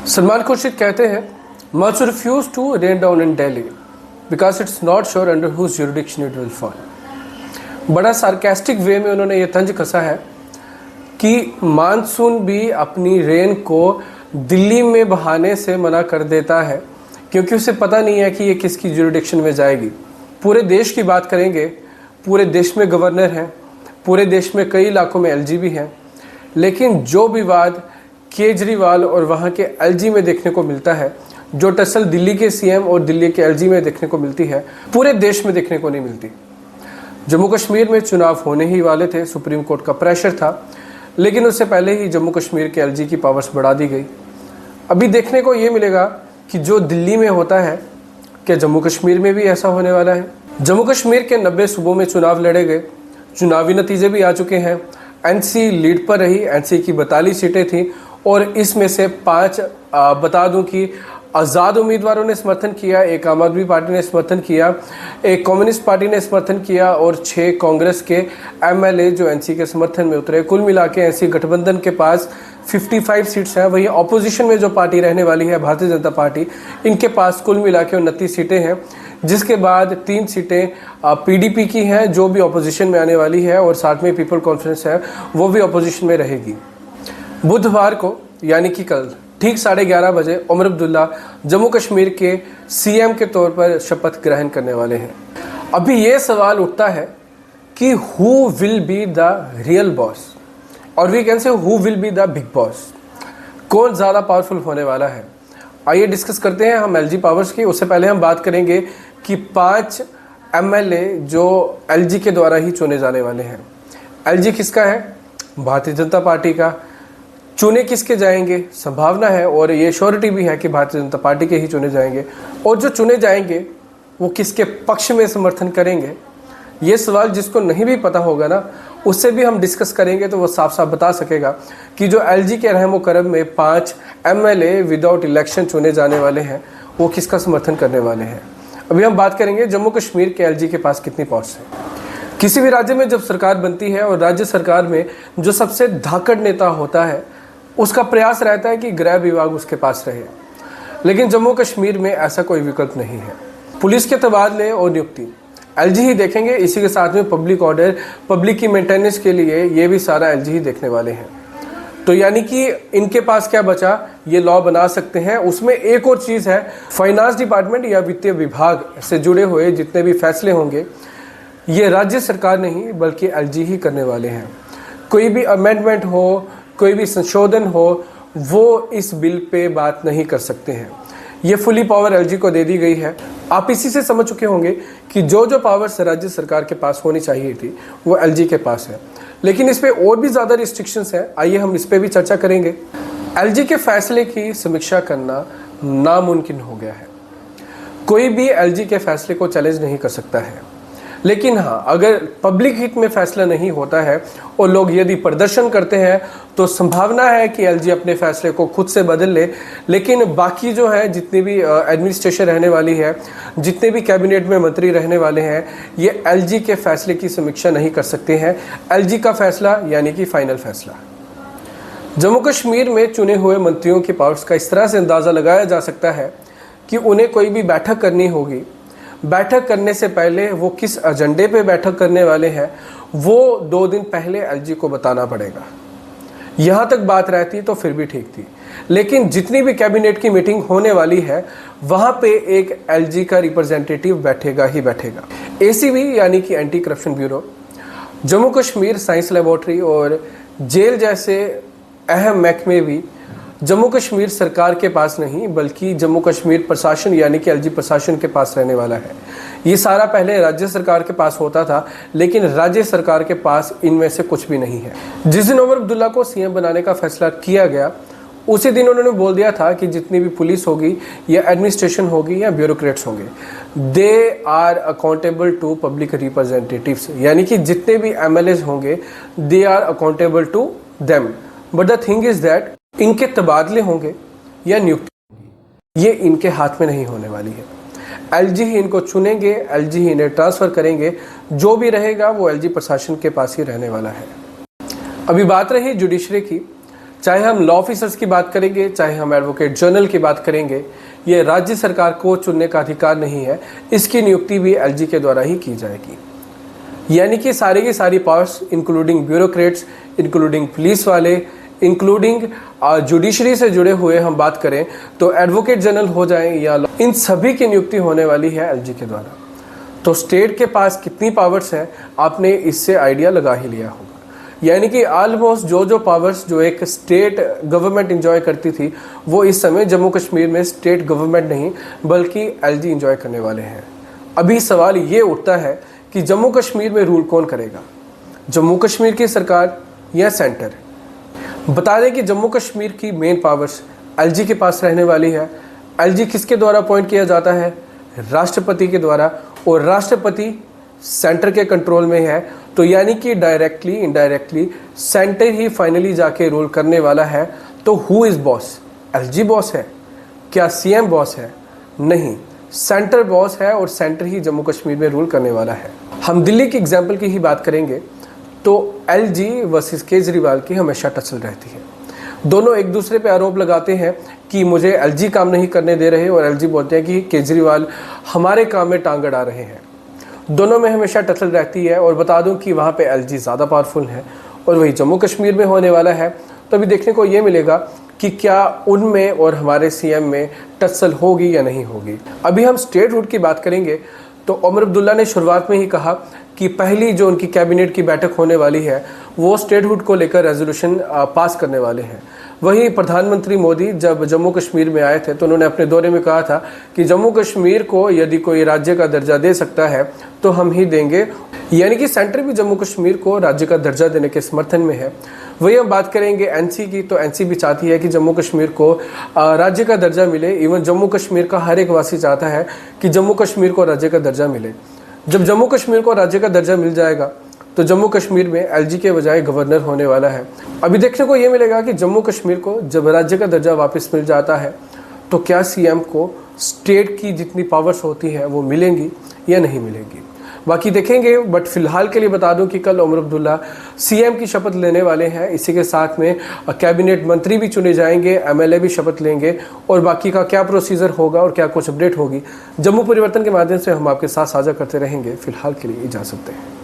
सलमान खुर्शीद कहते हैं much refuse to rain down in Delhi because it's not sure under whose jurisdiction it will fall. बड़ा sarcastic way में उन्होंने ये तंज कसा है कि मानसून भी अपनी रेन को दिल्ली में बहाने से मना कर देता है क्योंकि उसे पता नहीं है कि ये किसकी जुरिडिक्शन में जाएगी। पूरे देश की बात करेंगे, पूरे देश में गवर्नर हैं, पूरे देश में कई इलाकों में एलजी भी हैं, लेकिन जो विवाद केजरीवाल और वहाँ के एलजी में देखने को मिलता है, जो टसल दिल्ली के सीएम और दिल्ली के एलजी में देखने को मिलती है, पूरे देश में देखने को नहीं मिलती। जम्मू कश्मीर में चुनाव होने ही वाले थे, सुप्रीम कोर्ट का प्रेशर था, लेकिन उससे पहले ही जम्मू कश्मीर के एलजी की पावर्स बढ़ा दी गई। अभी देखने को ये मिलेगा कि जो दिल्ली में होता है क्या जम्मू कश्मीर में भी ऐसा होने वाला है। जम्मू कश्मीर के 90 सूबों में चुनाव लड़े गए, चुनावी नतीजे भी आ चुके हैं। एनसी लीड पर रही, एनसी की 42 सीटें थी और इसमें से 5 बता दूं कि आज़ाद उम्मीदवारों ने समर्थन किया, एक आम आदमी पार्टी ने समर्थन किया, एक कम्युनिस्ट पार्टी ने समर्थन किया और 6 कांग्रेस के एमएलए जो एनसी के समर्थन में उतरे। कुल मिला के एनसी गठबंधन के पास 55 सीट्स हैं। वहीं ऑपोजिशन में जो पार्टी रहने वाली है भारतीय जनता पार्टी, इनके पास कुल मिला के 29 सीटें हैं, जिसके बाद 3 सीटें पीडीपी की हैं जो भी ऑपोजिशन में आने वाली है और साथ में पीपल कॉन्फ्रेंस है वो भी ऑपोजिशन में रहेगी। बुधवार को यानी कि कल ठीक 11:30 बजे उमर अब्दुल्ला जम्मू कश्मीर के सीएम के तौर पर शपथ ग्रहण करने वाले हैं। अभी ये सवाल उठता है कि who will be the real boss और we can say who will be the big boss, कौन ज़्यादा पावरफुल होने वाला है। आइए डिस्कस करते हैं हम एलजी पावर्स की। उससे पहले हम बात करेंगे कि 5 एमएलए जो एलजी के द्वारा ही चुने जाने वाले हैं। एलजी किसका है? भारतीय जनता पार्टी का। चुने किसके जाएंगे? संभावना है और ये श्योरिटी भी है कि भारतीय जनता पार्टी के ही चुने जाएंगे। और जो चुने जाएंगे वो किसके पक्ष में समर्थन करेंगे, ये सवाल जिसको नहीं भी पता होगा ना, उससे भी हम डिस्कस करेंगे तो वो साफ साफ बता सकेगा कि जो एलजी के रहमो करम में 5 एमएलए विदाउट इलेक्शन चुने जाने वाले हैं वो किसका समर्थन करने वाले हैं। अभी हम बात करेंगे जम्मू कश्मीर के एलजी के पास कितनी पहुँच है। किसी भी राज्य में जब सरकार बनती है और राज्य सरकार में जो सबसे धाकड़ नेता होता है उसका प्रयास रहता है कि गृह विभाग उसके पास रहे, लेकिन जम्मू कश्मीर में ऐसा कोई विकल्प नहीं है। पुलिस के तबादले और नियुक्ति एलजी ही देखेंगे, इसी के साथ में पब्लिक ऑर्डर, पब्लिक की मेंटेनेंस के लिए ये भी सारा एलजी ही देखने वाले हैं। तो यानी कि इनके पास क्या बचा, ये लॉ बना सकते हैं। उसमें एक और चीज़ है, फाइनेंस डिपार्टमेंट या वित्तीय विभाग से जुड़े हुए जितने भी फैसले होंगे ये राज्य सरकार नहीं बल्कि एलजी ही करने वाले हैं। कोई भी अमेंडमेंट हो, कोई भी संशोधन हो, वो इस बिल पे बात नहीं कर सकते हैं। ये फुली पावर एलजी को दे दी गई है। आप इसी से समझ चुके होंगे कि जो जो पावर्स राज्य सरकार के पास होनी चाहिए थी वो एलजी के पास है, लेकिन इस पे और भी ज़्यादा रिस्ट्रिक्शंस हैं। आइए हम इस पे भी चर्चा करेंगे। एलजी के फैसले की समीक्षा करना नामुमकिन हो गया है। कोई भी एलजी के फैसले को चैलेंज नहीं कर सकता है, लेकिन हाँ, अगर पब्लिक हित में फैसला नहीं होता है और लोग यदि प्रदर्शन करते हैं तो संभावना है कि एलजी अपने फैसले को खुद से बदल ले। लेकिन बाकी जो है जितनी भी एडमिनिस्ट्रेशन रहने वाली है, जितने भी कैबिनेट में मंत्री रहने वाले हैं, ये एलजी के फैसले की समीक्षा नहीं कर सकते हैं। एलजी का फैसला यानी कि फाइनल फैसला। जम्मू कश्मीर में चुने हुए मंत्रियों की पावर्स का इस तरह से अंदाज़ा लगाया जा सकता है कि उन्हें कोई भी बैठक करनी होगी, बैठक करने से पहले वो किस एजेंडे पे बैठक करने वाले हैं वो 2 दिन पहले एलजी को बताना पड़ेगा। यहाँ तक बात रहती तो फिर भी ठीक थी, लेकिन जितनी भी कैबिनेट की मीटिंग होने वाली है वहाँ पे एक एलजी का रिप्रेजेंटेटिव बैठेगा ही बैठेगा। एसीबी यानी कि anti corruption bureau, Jammu Kashmir science laboratory और जेल जैसे अहम महकमे भी जम्मू कश्मीर सरकार के पास नहीं बल्कि जम्मू कश्मीर प्रशासन यानी कि एलजी प्रशासन के पास रहने वाला है। ये सारा पहले राज्य सरकार के पास होता था, लेकिन राज्य सरकार के पास इनमें से कुछ भी नहीं है। जिस दिन उमर अब्दुल्ला को सीएम बनाने का फैसला किया गया उसी दिन उन्होंने बोल दिया था कि जितनी भी पुलिस होगी या एडमिनिस्ट्रेशन होगी या ब्यूरोक्रेट्स होंगे, they are accountable to public representatives, यानी कि जितने भी एमएलए होंगे they are accountable to them. But the thing is that इनके तबादले होंगे या नियुक्ति ये इनके हाथ में नहीं होने वाली है। एलजी ही इनको चुनेंगे, एलजी ही इन्हें ट्रांसफ़र करेंगे। जो भी रहेगा वो एलजी प्रशासन के पास ही रहने वाला है। अभी बात रही जुडिशरी की, चाहे हम लॉ ऑफिसर्स की बात करेंगे, चाहे हम एडवोकेट जनरल की बात करेंगे, ये राज्य सरकार को चुनने का अधिकार नहीं है। इसकी नियुक्ति भी एलजी के द्वारा ही की जाएगी। यानी कि सारी की सारी powers, including bureaucrats, including police वाले, इंक्लूडिंग जुडिशरी से जुड़े हुए हम बात करें तो एडवोकेट जनरल हो जाएं या इन सभी की नियुक्ति होने वाली है एलजी के द्वारा। तो स्टेट के पास कितनी पावर्स हैं आपने इससे आइडिया लगा ही लिया होगा। यानी कि ऑलमोस्ट जो पावर्स जो एक स्टेट गवर्नमेंट इंजॉय करती थी वो इस समय जम्मू कश्मीर में स्टेट गवर्नमेंट नहीं बल्कि एलजी इंजॉय करने वाले हैं। अभी सवाल ये उठता है कि जम्मू कश्मीर में रूल कौन करेगा, जम्मू कश्मीर की सरकार या सेंटर। बता दें कि जम्मू कश्मीर की मेन पावर्स एलजी के पास रहने वाली है। एलजी किसके द्वारा अपॉइंट किया जाता है, राष्ट्रपति के द्वारा, और राष्ट्रपति सेंटर के कंट्रोल में है। तो यानी कि डायरेक्टली इनडायरेक्टली सेंटर ही फाइनली जाके रूल करने वाला है। तो who is boss, LG boss है क्या, सीएम बॉस है? नहीं, सेंटर बॉस है और सेंटर ही जम्मू कश्मीर में रूल करने वाला है। हम दिल्ली की एग्जाम्पल की ही बात करेंगे तो एलजी वर्सेस केजरीवाल की हमेशा टसल रहती है। दोनों एक दूसरे पे आरोप लगाते हैं कि मुझे एलजी काम नहीं करने दे रहे और एलजी बोलते हैं कि केजरीवाल हमारे काम में टांग अड़ा रहे हैं। दोनों में हमेशा टसल रहती है। और बता दूं कि वहाँ पे एलजी ज़्यादा पावरफुल है और वही जम्मू कश्मीर में होने वाला है। तो अभी देखने को ये मिलेगा कि क्या उनमें और हमारे सीएम में टसल होगी या नहीं होगी। अभी हम स्टेट रूट की बात करेंगे तो उमर अब्दुल्ला ने शुरुआत में ही कहा कि पहली जो उनकी कैबिनेट की बैठक होने वाली है वो स्टेटहुड को लेकर रेजोल्यूशन पास करने वाले हैं। वहीं प्रधानमंत्री मोदी जब जम्मू कश्मीर में आए थे तो उन्होंने अपने दौरे में कहा था कि जम्मू कश्मीर को यदि कोई राज्य का दर्जा दे सकता है तो हम ही देंगे। यानी कि सेंटर भी जम्मू कश्मीर को राज्य का दर्जा देने के समर्थन में है। वही हम बात करेंगे एनसी की, तो एनसी भी चाहती है कि जम्मू कश्मीर को राज्य का दर्जा मिले। इवन जम्मू कश्मीर का हर एक वासी चाहता है कि जम्मू कश्मीर को राज्य का दर्जा मिले। जब जम्मू कश्मीर को राज्य का दर्जा मिल जाएगा तो जम्मू कश्मीर में एलजी के बजाय गवर्नर होने वाला है। अभी देखने को ये मिलेगा कि जम्मू कश्मीर को जब राज्य का दर्जा वापस मिल जाता है तो क्या सीएम को स्टेट की जितनी पावर्स होती हैं वो मिलेंगी या नहीं मिलेंगी, बाकी देखेंगे। बट फिलहाल के लिए बता दूं कि कल उमर अब्दुल्ला सीएम की शपथ लेने वाले हैं। इसी के साथ में कैबिनेट मंत्री भी चुने जाएंगे, एमएलए भी शपथ लेंगे और बाकी का क्या प्रोसीजर होगा और क्या कुछ अपडेट होगी जम्मू परिवर्तन के माध्यम से हम आपके साथ साझा करते रहेंगे। फिलहाल के लिए इजाज़त दें।